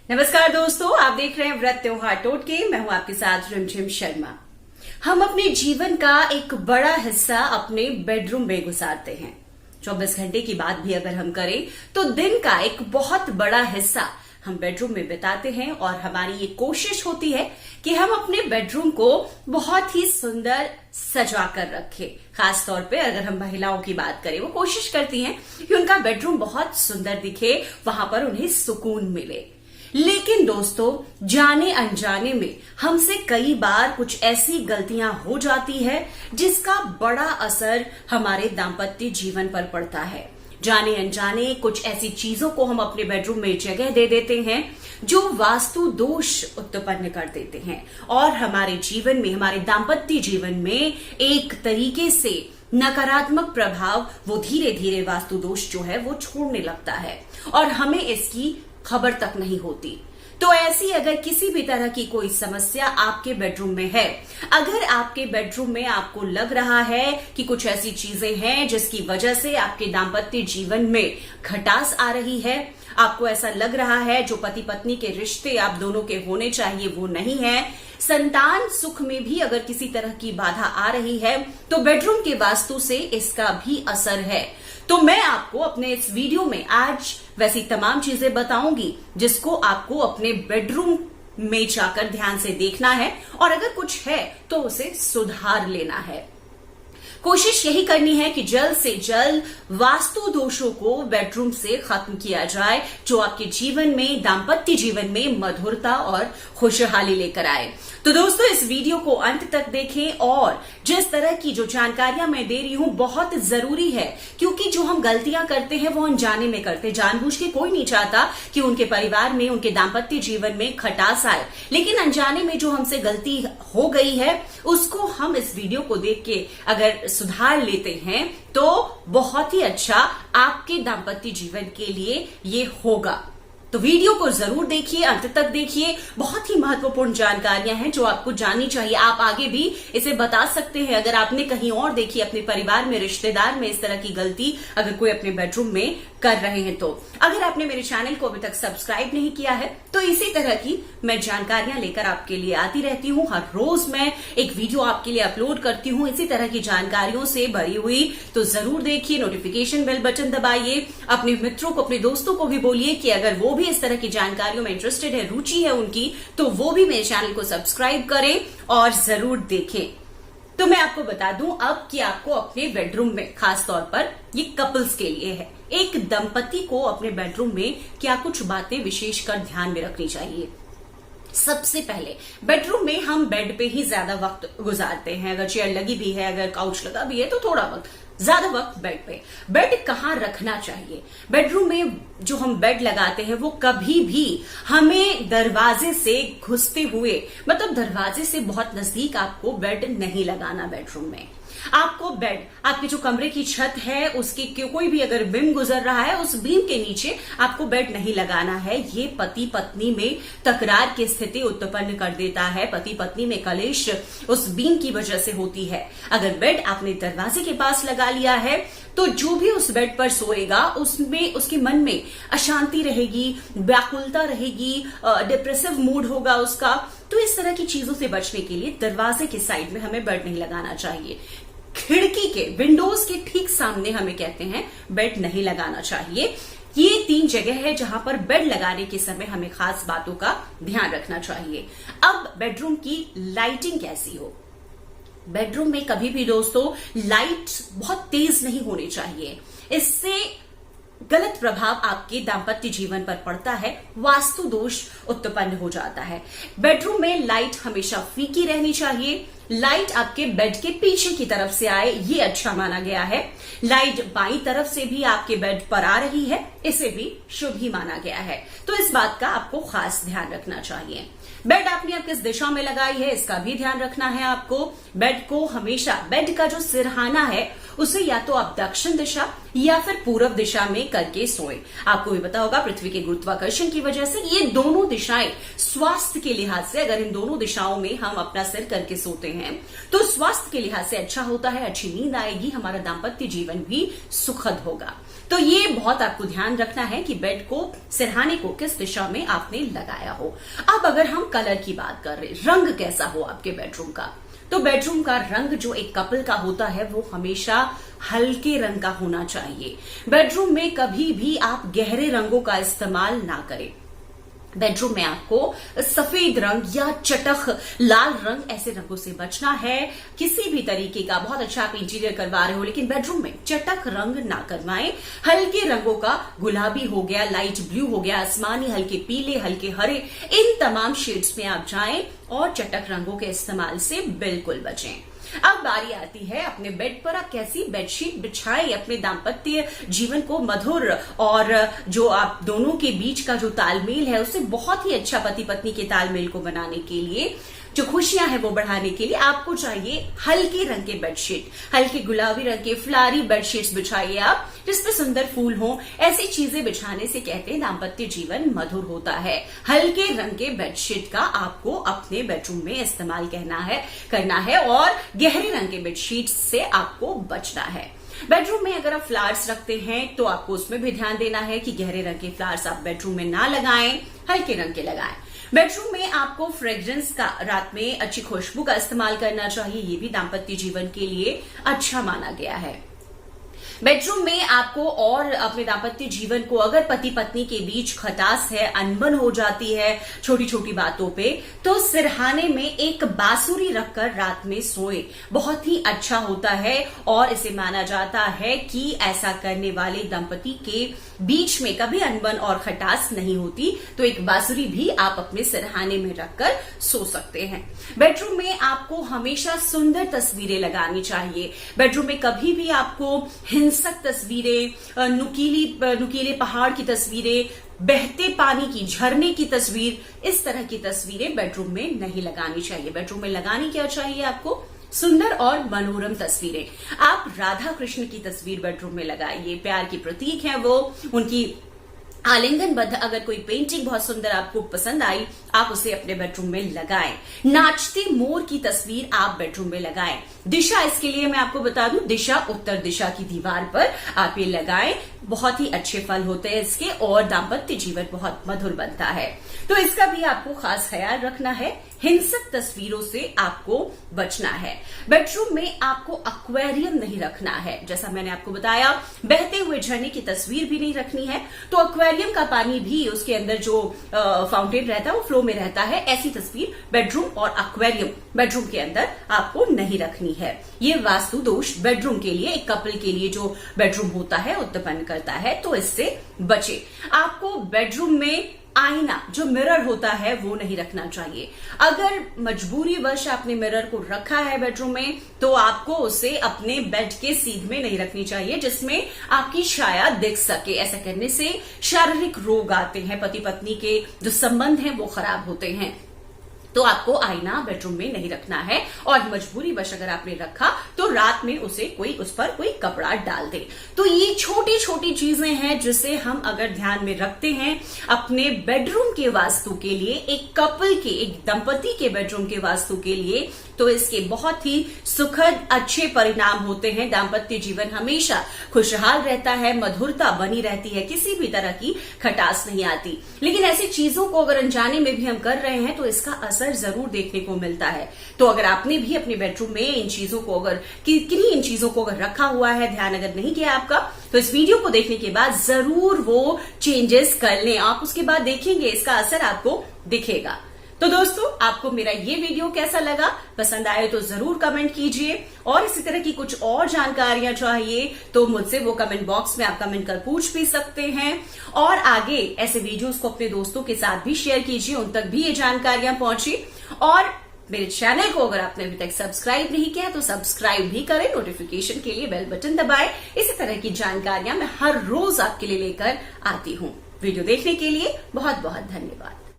नमस्कार दोस्तों, आप देख रहे हैं व्रत त्योहार टोटके। मैं हूं आपके साथ रिमझिम शर्मा। हम अपने जीवन का एक बड़ा हिस्सा अपने बेडरूम में गुजारते हैं। 24 घंटे की बात भी अगर हम करें तो दिन का एक बहुत बड़ा हिस्सा हम बेडरूम में बिताते हैं और हमारी ये कोशिश होती है कि हम अपने बेडरूम को बहुत ही सुंदर सजा कर रखें। खास तौर पे अगर हम महिलाओं की बात करें, वो कोशिश करती हैं कि उनका बेडरूम बहुत सुंदर दिखे, वहां पर उन्हें सुकून मिले। लेकिन दोस्तों, जाने अनजाने में हमसे कई बार कुछ ऐसी गलतियां हो जाती है जिसका बड़ा असर हमारे दाम्पत्य जीवन पर पड़ता है। जाने अनजाने कुछ ऐसी चीजों को हम अपने बेडरूम में जगह दे देते हैं जो वास्तु दोष उत्पन्न कर देते हैं और हमारे जीवन में, हमारे दाम्पत्य जीवन में एक तरीके से नकारात्मक प्रभाव वो धीरे धीरे वास्तु दोष जो है वो छोड़ने लगता है और हमें इसकी खबर तक नहीं होती। तो ऐसी अगर किसी भी तरह की कोई समस्या आपके बेडरूम में है, अगर आपके बेडरूम में आपको लग रहा है कि कुछ ऐसी चीजें हैं जिसकी वजह से आपके दाम्पत्य जीवन में खटास आ रही है, आपको ऐसा लग रहा है जो पति पत्नी के रिश्ते आप दोनों के होने चाहिए वो नहीं है, संतान सुख में भी अगर किसी तरह की बाधा आ रही है, तो बेडरूम के वास्तु से इसका भी असर है। तो मैं आपको अपने इस वीडियो में आज वैसी तमाम चीजें बताऊंगी जिसको आपको अपने बेडरूम में जाकर ध्यान से देखना है और अगर कुछ है तो उसे सुधार लेना है। कोशिश यही करनी है कि जल्द से जल्द वास्तु दोषों को बेडरूम से खत्म किया जाए, जो आपके जीवन में, दाम्पत्य जीवन में मधुरता और खुशहाली लेकर आए। तो दोस्तों, इस वीडियो को अंत तक देखें और जिस तरह की जो जानकारियां मैं दे रही हूं बहुत जरूरी है, क्योंकि जो हम गलतियां करते हैं वो अनजाने में करते हैं। जानबूझ के कोई नहीं चाहता कि उनके परिवार में, उनके दाम्पत्य जीवन में खटास आए, लेकिन अनजाने में जो हमसे गलती हो गई है उसको हम इस वीडियो को देख के अगर सुधार लेते हैं तो बहुत ही अच्छा आपके दाम्पत्य जीवन के लिए ये होगा। तो वीडियो को जरूर देखिए, अंत तक देखिए। बहुत ही महत्वपूर्ण जानकारियां हैं जो आपको जाननी चाहिए। आप आगे भी इसे बता सकते हैं अगर आपने कहीं और देखी, अपने परिवार में, रिश्तेदार में इस तरह की गलती अगर कोई अपने बेडरूम में कर रहे हैं तो। अगर आपने मेरे चैनल को अभी तक सब्सक्राइब नहीं किया है तो इसी तरह की मैं जानकारियां लेकर आपके लिए आती रहती हूं। हर रोज मैं एक वीडियो आपके लिए अपलोड करती हूं इसी तरह की जानकारियों से भरी हुई। तो जरूर देखिए, नोटिफिकेशन बेल बटन दबाइए, अपने मित्रों को, अपने दोस्तों को भी बोलिए कि अगर वो भी इस तरह की जानकारियों में इंटरेस्टेड है, रुचि है उनकी, तो वो भी मेरे चैनल को सब्सक्राइब करें और जरूर देखें। तो मैं आपको बता दूं अब कि आपको अपने बेडरूम में, खास तौर पर ये कपल्स के लिए है, एक दंपति को अपने बेडरूम में क्या कुछ बातें विशेषकर ध्यान में रखनी चाहिए। सबसे पहले, बेडरूम में हम बेड पे ही ज्यादा वक्त गुजारते हैं। अगर चेयर लगी भी है, अगर काउच लगा भी है तो थोड़ा वक्त, ज्यादा वक्त बेड पे। बेड कहाँ रखना चाहिए? बेडरूम में जो हम बेड लगाते हैं वो कभी भी हमें दरवाजे से घुसते हुए, मतलब दरवाजे से बहुत नजदीक आपको बेड नहीं लगाना। बेडरूम में आपको बेड, आपके जो कमरे की छत है उसकी कोई भी अगर बीम गुजर रहा है, उस बीम के नीचे आपको बेड नहीं लगाना है। ये पति पत्नी में तकरार की स्थिति उत्पन्न कर देता है। पति पत्नी में कलेश उस बीम की वजह से होती है। अगर बेड आपने दरवाजे के पास लगा लिया है तो जो भी उस बेड पर सोएगा उसमें, उसके मन में अशांति रहेगी, व्याकुलता रहेगी, डिप्रेसिव मूड होगा उसका। तो इस तरह की चीजों से बचने के लिए दरवाजे के साइड में हमें बेड नहीं लगाना चाहिए। खिड़की के, विंडोज के ठीक सामने हमें कहते हैं बेड नहीं लगाना चाहिए। ये 3 जगह है जहां पर बेड लगाने के समय हमें खास बातों का ध्यान रखना चाहिए। अब बेडरूम की लाइटिंग कैसी हो? बेडरूम में कभी भी दोस्तों लाइट बहुत तेज नहीं होनी चाहिए। इससे गलत प्रभाव आपके दाम्पत्य जीवन पर पड़ता है, वास्तु दोष उत्पन्न हो जाता है। बेडरूम में लाइट हमेशा फीकी रहनी चाहिए। लाइट आपके बेड के पीछे की तरफ से आए, ये अच्छा माना गया है। लाइट बाईं तरफ से भी आपके बेड पर आ रही है, इसे भी शुभ ही माना गया है। तो इस बात का आपको खास ध्यान रखना चाहिए। बेड आपने अब किस दिशा में लगाई है इसका भी ध्यान रखना है आपको। बेड को हमेशा, बेड का जो सिरहाना है उसे या तो आप दक्षिण दिशा या फिर पूर्व दिशा में करके सोएं। आपको भी पता होगा पृथ्वी के गुरुत्वाकर्षण की वजह से ये दोनों दिशाएं स्वास्थ्य के लिहाज से, अगर इन दोनों दिशाओं में हम अपना सिर करके सोते हैं तो स्वास्थ्य के लिहाज से अच्छा होता है, अच्छी नींद आएगी, हमारा दाम्पत्य जीवन भी सुखद होगा। तो ये बहुत आपको ध्यान रखना है कि बेड को सिरहाने को किस दिशा में आपने लगाया हो। अब अगर हम कलर की बात कर रहे, रंग कैसा हो आपके बेडरूम का, तो बेडरूम का रंग जो एक कपल का होता है वो हमेशा हल्के रंग का होना चाहिए। बेडरूम में कभी भी आप गहरे रंगों का इस्तेमाल ना करें। बेडरूम में आपको सफेद रंग या चटक लाल रंग ऐसे रंगों से बचना है। किसी भी तरीके का बहुत अच्छा आप इंटीरियर करवा रहे हो लेकिन बेडरूम में चटक रंग ना करवाएं। हल्के रंगों का गुलाबी हो गया, लाइट ब्लू हो गया, आसमानी, हल्के पीले, हल्के हरे, इन तमाम शेड्स में आप जाएं और चटक रंगों के इस्तेमाल से बिल्कुल बचें। अब बारी आती है अपने बेड पर आप कैसी बेडशीट बिछाएं अपने दाम्पत्य जीवन को मधुर और जो आप दोनों के बीच का जो तालमेल है उसे बहुत ही अच्छा पति पत्नी के तालमेल को बनाने के लिए, जो खुशियां हैं वो बढ़ाने के लिए आपको चाहिए हल्के रंग के बेडशीट। हल्के गुलाबी रंग के फ्लारी बेडशीट्स बिछाइए आप जिसपे सुंदर फूल हो। ऐसी चीजें बिछाने से कहते हैं दाम्पत्य जीवन मधुर होता है। हल्के रंग के बेडशीट का आपको अपने बेडरूम में इस्तेमाल करना है और गहरे रंग के बेडशीट से आपको बचना है। बेडरूम में अगर आप फ्लावर्स रखते हैं तो आपको उसमें भी ध्यान देना है कि गहरे रंग के फ्लावर्स आप बेडरूम में ना लगाएं, हल्के रंग के लगाएं। बेडरूम में आपको फ्रेग्रेंस का, रात में अच्छी खुशबू का इस्तेमाल करना चाहिए। ये भी दाम्पत्य जीवन के लिए अच्छा माना गया है। बेडरूम में आपको और अपने दाम्पत्य जीवन को, अगर पति पत्नी के बीच खटास है, अनबन हो जाती है छोटी छोटी बातों पे, तो सिरहाने में एक बांसुरी रखकर रात में सोए, बहुत ही अच्छा होता है। और इसे माना जाता है कि ऐसा करने वाले दंपति के बीच में कभी अनबन और खटास नहीं होती। तो एक बांसुरी भी आप अपने सिरहाने में रखकर सो सकते हैं। बेडरूम में आपको हमेशा सुंदर तस्वीरें लगानी चाहिए। बेडरूम में कभी भी आपको हिंसक तस्वीरें, नुकीले पहाड़ की तस्वीरें, बहते पानी की, झरने की तस्वीर, इस तरह की तस्वीरें बेडरूम में नहीं लगानी चाहिए। बेडरूम में लगानी क्या चाहिए आपको? सुंदर और मनोरम तस्वीरें। आप राधा कृष्ण की तस्वीर बेडरूम में लगाइए, प्यार की प्रतीक है वो, उनकी आलिंगनबद्ध अगर कोई पेंटिंग बहुत सुंदर आपको पसंद आई, आप उसे अपने बेडरूम में लगाएं। नाचते मोर की तस्वीर आप बेडरूम में लगाएं। दिशा, इसके लिए मैं आपको बता दूं, दिशा उत्तर दिशा की दीवार पर आप ये लगाएं। बहुत ही अच्छे फल होते हैं इसके और दाम्पत्य जीवन बहुत मधुर बनता है। तो इसका भी आपको खास ख्याल रखना है। हिंसक तस्वीरों से आपको बचना है। बेडरूम में आपको एक्वेरियम नहीं रखना है। जैसा मैंने आपको बताया, बहते हुए झरने की तस्वीर भी नहीं रखनी है। तो एक्वेरियम का पानी भी, उसके अंदर जो फाउंटेन रहता है वो फ्लो में रहता है, ऐसी तस्वीर बेडरूम और एक्वेरियम बेडरूम के अंदर आपको नहीं रखनी है। ये वास्तु दोष बेडरूम के लिए, एक कपल के लिए जो बेडरूम होता है उत्पन्न करता है, तो इससे बचे। आपको बेडरूम में आईना, जो मिरर होता है, वो नहीं रखना चाहिए। अगर मजबूरीवश आपने मिरर को रखा है बेडरूम में, तो आपको उसे अपने बेड के सीध में नहीं रखनी चाहिए जिसमें आपकी छाया दिख सके। ऐसा करने से शारीरिक रोग आते हैं, पति पत्नी के जो संबंध हैं वो खराब होते हैं। तो आपको आईना बेडरूम में नहीं रखना है और मजबूरीवश अगर आपने रखा तो रात में उस पर कोई कपड़ा डाल दे। तो ये छोटी छोटी चीजें हैं जिसे हम अगर ध्यान में रखते हैं अपने बेडरूम के वास्तु के लिए, एक कपल के, एक दंपति के बेडरूम के वास्तु के लिए, तो इसके बहुत ही सुखद अच्छे परिणाम होते हैं। दाम्पत्य जीवन हमेशा खुशहाल रहता है, मधुरता बनी रहती है, किसी भी तरह की खटास नहीं आती। लेकिन ऐसी चीजों को अगर अनजाने में भी हम कर रहे हैं तो इसका असर जरूर देखने को मिलता है। तो अगर आपने भी अपने बेडरूम में इन चीजों को अगर रखा हुआ है, ध्यान अगर नहीं किया आपका, तो इस वीडियो को देखने के बाद जरूर वो चेंजेस कर लें। आप उसके बाद देखेंगे इसका असर आपको दिखेगा। तो दोस्तों, आपको मेरा ये वीडियो कैसा लगा? पसंद आए तो जरूर कमेंट कीजिए और इसी तरह की कुछ और जानकारियां चाहिए तो मुझसे वो कमेंट बॉक्स में आप कमेंट कर पूछ भी सकते हैं। और आगे ऐसे वीडियोस को अपने दोस्तों के साथ भी शेयर कीजिए, उन तक भी ये जानकारियां पहुंचे। और मेरे चैनल को अगर आपने अभी तक सब्सक्राइब नहीं किया तो सब्सक्राइब भी करें, नोटिफिकेशन के लिए बेल बटन दबाएं। इसी तरह की जानकारियां मैं हर रोज आपके लिए लेकर आती हूँ। वीडियो देखने के लिए बहुत बहुत धन्यवाद।